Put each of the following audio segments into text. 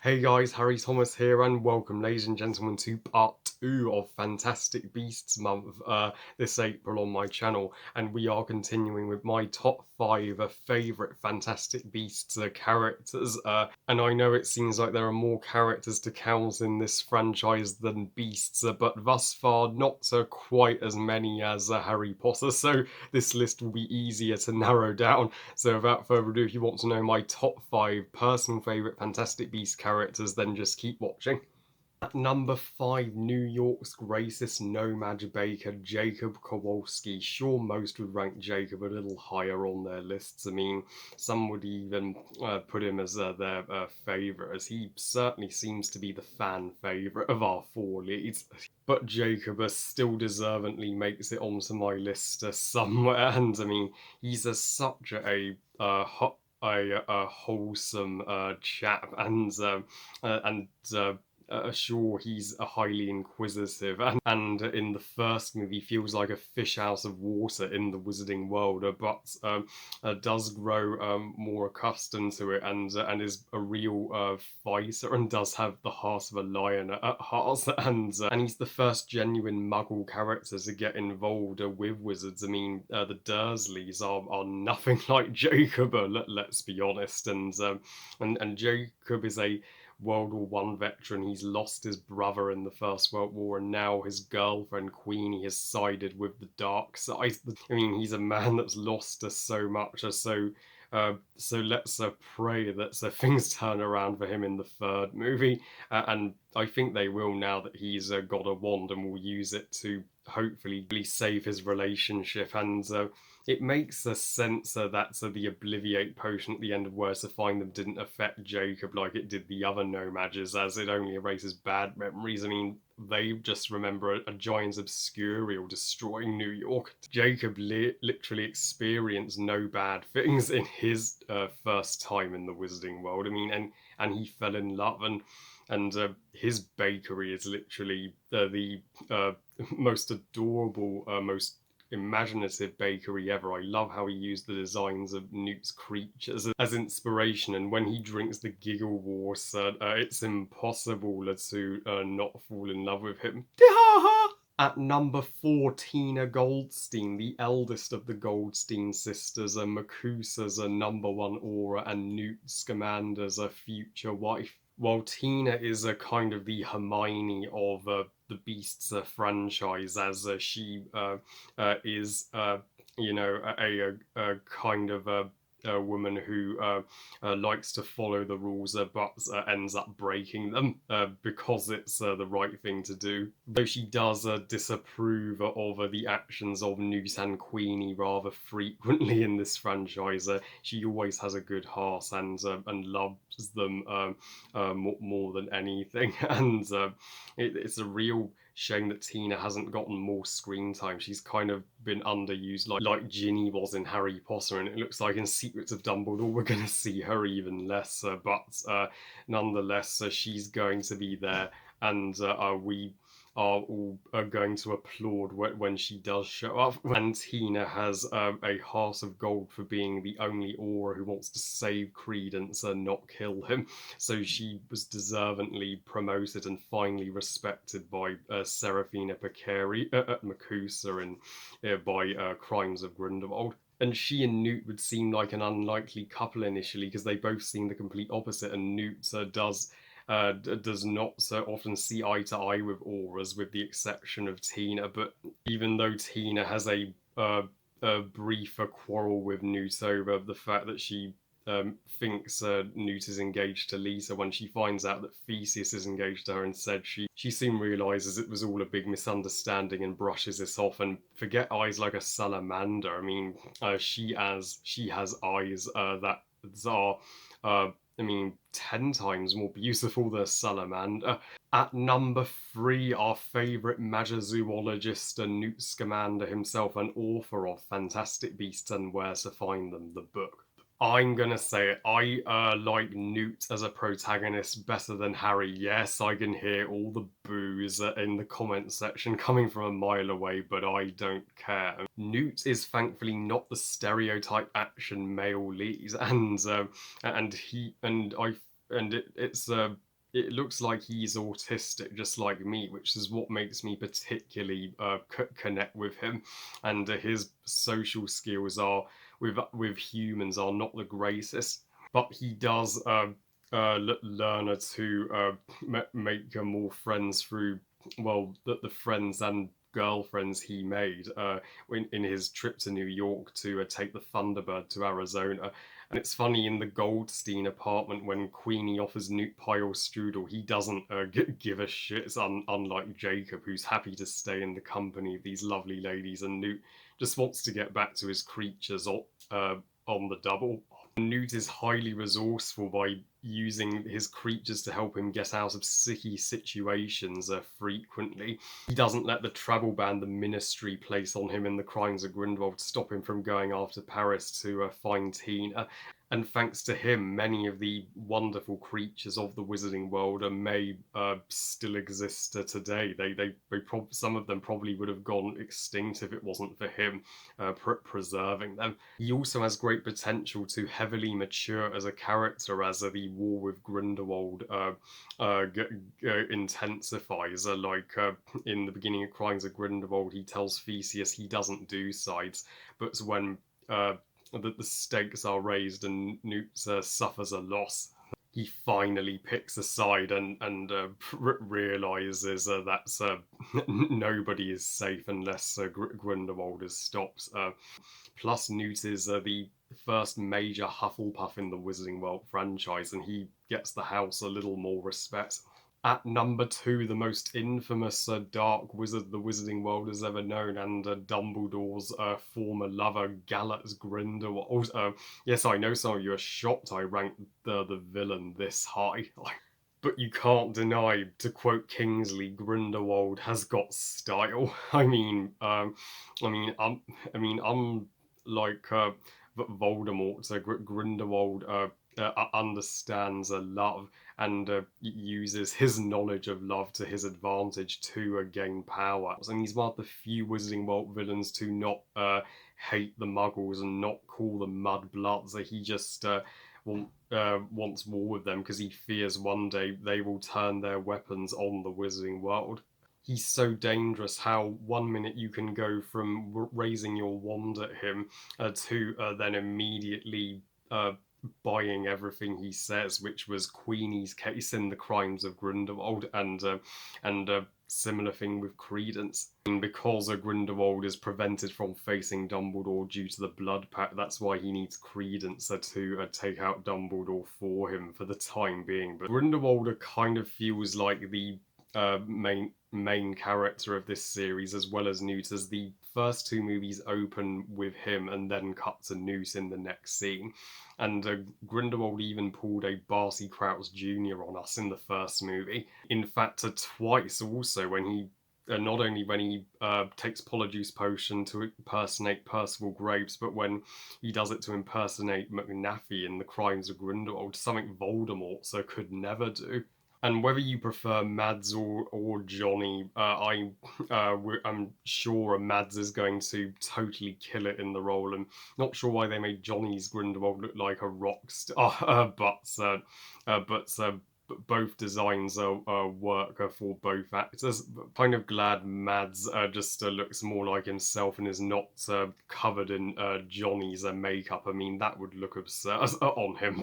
Hey guys, Harry Thomas here, and welcome, ladies and gentlemen, to part 2 of Fantastic Beasts Month this April on my channel. And we are continuing with my top 5 favourite Fantastic Beasts characters. And I know it seems like there are more characters to count in this franchise than beasts, but thus far not quite as many as Harry Potter, so this list will be easier to narrow down. So without further ado, if you want to know my top 5 personal favourite Fantastic Beasts characters, then just keep watching. At number 5, New York's greatest nomad baker, Jacob Kowalski. Sure, most would rank Jacob a little higher on their lists. I mean, some would even put him as their favourite, as he certainly seems to be the fan favourite of our 4 leads. But Jacob still deservedly makes it onto my list somewhere, and I mean, he's such a wholesome chap, and sure, he's a highly inquisitive, and in the first movie feels like a fish out of water in the wizarding world, but does grow more accustomed to it, and is a real fighter, and does have the heart of a lion at heart, and he's the first genuine Muggle character to get involved with wizards. I mean, the Dursleys are nothing like Jacob. Let's be honest, and Jacob is a World War One veteran. He's lost his brother in the First World War, and now his girlfriend Queenie has sided with the dark side. I mean, he's a man that's lost us so much, so let's pray that things turn around for him in the third movie, and I think they will now that he's got a wand and will use it to hopefully save his relationship. And it makes sense that the Obliviate potion at the end of Where to Find Them didn't affect Jacob like it did the other No-Mages, as it only erases bad memories. I mean, they just remember a giant Obscurial destroying New York. Jacob literally experienced no bad things in his first time in the Wizarding World. I mean, and he fell in love, and his bakery is literally the most adorable, most imaginative bakery ever. I love how he used the designs of Newt's creatures as inspiration, and when he drinks the giggle water, it's impossible to not fall in love with him. At number 4, Tina Goldstein, the eldest of the Goldstein sisters, Makusa's number 1 aura and Newt Scamander's future wife. While Tina is a kind of the Hermione of the Beasts franchise, as she is, a kind of a woman who likes to follow the rules, but ends up breaking them because it's the right thing to do. Though she does disapprove of the actions of Newt and Queenie rather frequently in this franchise, she always has a good heart and loves them more than anything. And it's a real shame that Tina hasn't gotten more screen time. She's kind of been underused like Ginny was in Harry Potter, and it looks like in Secrets of Dumbledore we're going to see her even less, but nonetheless she's going to be there, and we are all going to applaud when she does show up. And Tina has a heart of gold for being the only aura who wants to save Credence and not kill him. So she was deservedly promoted and finally respected by Serafina Picari at Makusa and by Crimes of Grindelwald. And she and Newt would seem like an unlikely couple initially, because they both seem the complete opposite, and Newt does not so often see eye to eye with auras, with the exception of Tina. But even though Tina has a briefer quarrel with Newt over the fact that she thinks Newt is engaged to Lisa, when she finds out that Theseus is engaged to her instead, she soon realizes it was all a big misunderstanding and brushes this off. And forget eyes like a salamander. I mean, she has eyes that are I mean, 10 times more beautiful than a salamander. At number 3, our favourite magizoologist, Newt Scamander himself, and author of Fantastic Beasts and Where to Find Them, the book. I'm gonna say it. I like Newt as a protagonist better than Harry. Yes, I can hear all the boos in the comment section coming from a mile away, but I don't care. Newt is thankfully not the stereotype action male lead, and it's it looks like he's autistic, just like me, which is what makes me particularly connect with him. And his social skills are with humans are not the greatest, but he does learn to make more friends through the friends and girlfriends he made in his trip to New York to take the Thunderbird to Arizona. And it's funny, in the Goldstein apartment, when Queenie offers Newt pile strudel, he doesn't give a shit. It's unlike Jacob, who's happy to stay in the company of these lovely ladies, and Newt just wants to get back to his creatures on the double. Newt is highly resourceful by using his creatures to help him get out of sticky situations frequently. He doesn't let the travel ban the Ministry place on him in the Crimes of Grindelwald stop him from going after Paris to find Tina. And thanks to him, many of the wonderful creatures of the Wizarding World may still exist today. Some of them probably would have gone extinct if it wasn't for him preserving them. He also has great potential to heavily mature as a character as the war with Grindelwald intensifies. In the beginning of Crimes of Grindelwald, he tells Theseus he doesn't do sides, but when the stakes are raised and Newt suffers a loss, he finally picks a side and realizes that nobody is safe unless Grindelwald is stopped. Plus, Newt is the first major Hufflepuff in the Wizarding World franchise, and he gets the house a little more respect. At number 2, the most infamous dark wizard the Wizarding World has ever known, and Dumbledore's former lover, Gallus Grindelwald. Yes, I know some of you are shocked I ranked the villain this high. But you can't deny, to quote Kingsley, Grindelwald has got style. Unlike Voldemort, so Grindelwald understands love and uses his knowledge of love to his advantage to gain power. And he's one of the few Wizarding World villains to not hate the Muggles and not call them mudbloods. He just wants war with them because he fears one day they will turn their weapons on the Wizarding World. He's so dangerous how 1 minute you can go from raising your wand at him to then immediately buying everything he says, which was Queenie's case in the Crimes of Grindelwald, and similar thing with Credence. And because Grindelwald is prevented from facing Dumbledore due to the blood pact, that's why he needs Credence to take out Dumbledore for him for the time being. But Grindelwald kind of feels like the main character of this series, as well as Newt, as the first 2 movies open with him and then cut to Newt in the next scene. And Grindelwald even pulled a Barty Crouch Jr. on us in the first movie. In fact, twice also, when he not only when he takes Polyjuice Potion to impersonate Percival Graves, but when he does it to impersonate McNaffy in the Crimes of Grindelwald, something Voldemort could never do. And whether you prefer Mads or Johnny, I'm sure Mads is going to totally kill it in the role. And not sure why they made Johnny's Grindelwald look like a rock star, but both designs work for both actors. Kind of glad Mads just looks more like himself and is not covered in Johnny's makeup. I mean, that would look absurd on him,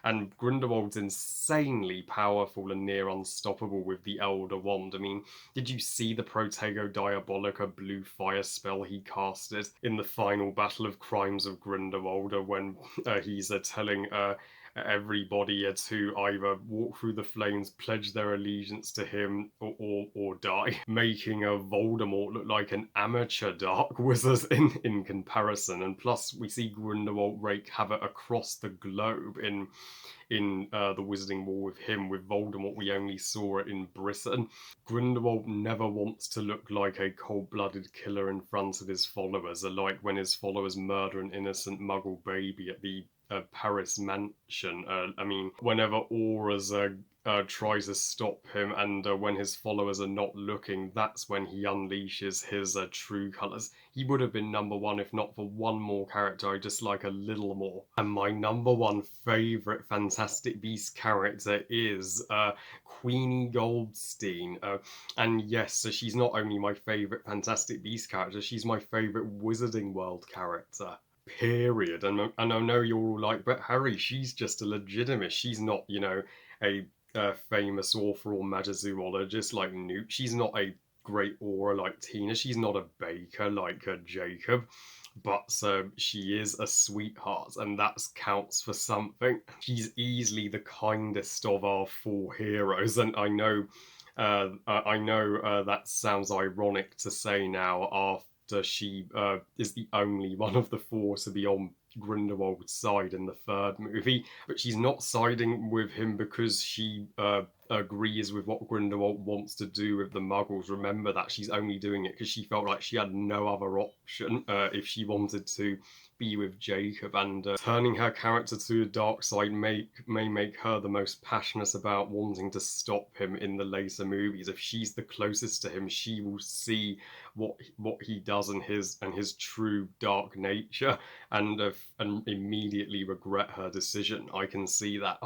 and Grindelwald's insanely powerful and near unstoppable with the Elder Wand. I mean, did you see the Protego Diabolica blue fire spell he casted in the final battle of Crimes of Grindelwald when he's telling everybody to either walk through the flames, pledge their allegiance to him, or die, making Voldemort look like an amateur dark wizard in comparison. And plus, we see Grindelwald wreak havoc across the globe in the Wizarding War with him. With Voldemort, we only saw it in Britain. Grindelwald never wants to look like a cold-blooded killer in front of his followers, like when his followers murder an innocent Muggle baby at the Paris mansion. Whenever Auror's tries to stop him, and when his followers are not looking, that's when he unleashes his true colours. He would have been number one if not for one more character I just like a little more. And my number one favourite Fantastic Beasts character is Queenie Goldstein. And yes, so she's not only my favourite Fantastic Beasts character, she's my favourite Wizarding World character. Period. And I know you're all like, but Harry, she's just a legitimate. She's not, a famous author or metazoologist like Newt. She's not a great aura like Tina. She's not a baker like Jacob. But she is a sweetheart, and that counts for something. She's easily the kindest of our four heroes, and I know that sounds ironic to say now after she is the only one of the four to be on Grindelwald's side in the third movie, but she's not siding with him because she agrees with what Grindelwald wants to do with the Muggles. Remember that she's only doing it because she felt like she had no other option if she wanted to be with Jacob, and turning her character to the dark side may make her the most passionate about wanting to stop him in the later movies. If she's the closest to him, she will see what he does and his true dark nature, and immediately regret her decision. I can see that.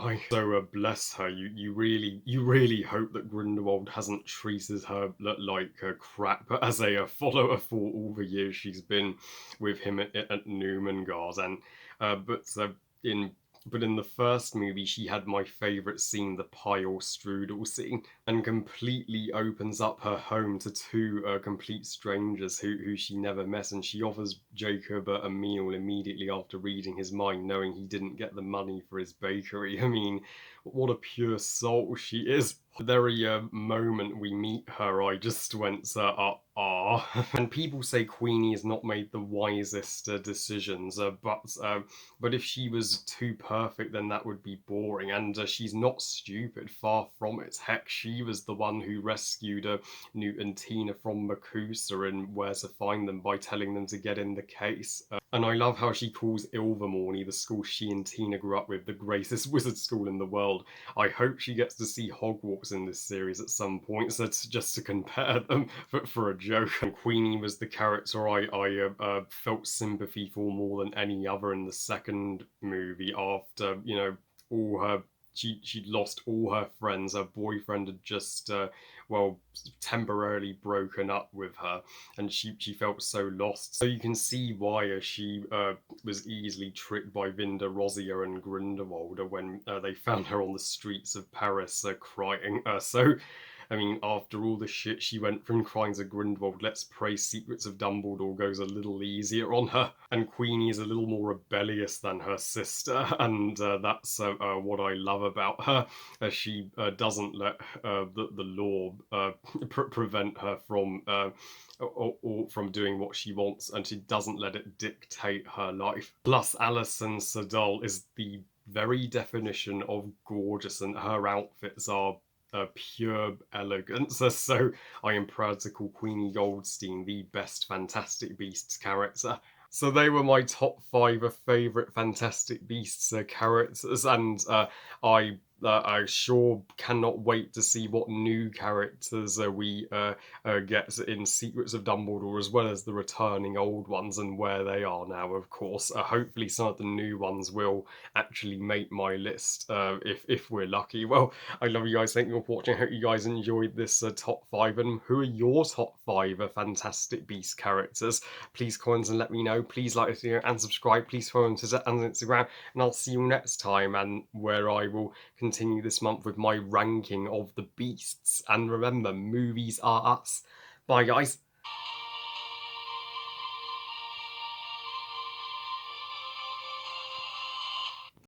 Bless her. You really hope that Grindelwald hasn't treated her like crap as a follower for all the years she's been with him at Numengard. And in but in the first movie, she had my favourite scene, the pile strudel scene, and completely opens up her home to two complete strangers who she never met. And she offers Jacob a meal immediately after reading his mind, knowing he didn't get the money for his bakery. I mean, what a pure soul she is. The very moment we meet her, I just went, ah. And people say Queenie has not made the wisest decisions, but if she was too perfect, then that would be boring. And she's not stupid, far from it. Heck, she was the one who rescued Newt and Tina from Makusa and Where to Find Them by telling them to get in the case. And I love how she calls Ilvermorny, the school she and Tina grew up with, the greatest wizard school in the world. I hope she gets to see Hogwarts in this series at some point, so just to compare them for a joke. And Queenie was the character I felt sympathy for more than any other in the second movie. After all her she'd lost all her friends. Her boyfriend had just temporarily broken up with her, and she felt so lost. So you can see why she was easily tricked by Vinda Rosier and Grindelwald when they found her on the streets of Paris crying. I mean, after all the shit she went from crying to Grindelwald, let's pray Secrets of Dumbledore goes a little easier on her. And Queenie is a little more rebellious than her sister, and that's what I love about her. She doesn't let the law prevent her from or from doing what she wants, and she doesn't let it dictate her life. Plus, Alison Sudol is the very definition of gorgeous, and her outfits are pure elegance. So I am proud to call Queenie Goldstein the best Fantastic Beasts character. So they were my top 5 favourite Fantastic Beasts characters, and I sure cannot wait to see what new characters we get in Secrets of Dumbledore, as well as the returning old ones and where they are now, of course. Hopefully some of the new ones will actually make my list, if we're lucky. Well, I love you guys. Thank you for watching. I hope you guys enjoyed this top 5. And who are your top 5 Fantastic Beast characters? Please comment and let me know. Please like this video and subscribe. Please follow on Twitter and Instagram. And I'll see you next time, and where I will continue this month with my ranking of the beasts. And remember, movies are us. Bye, guys.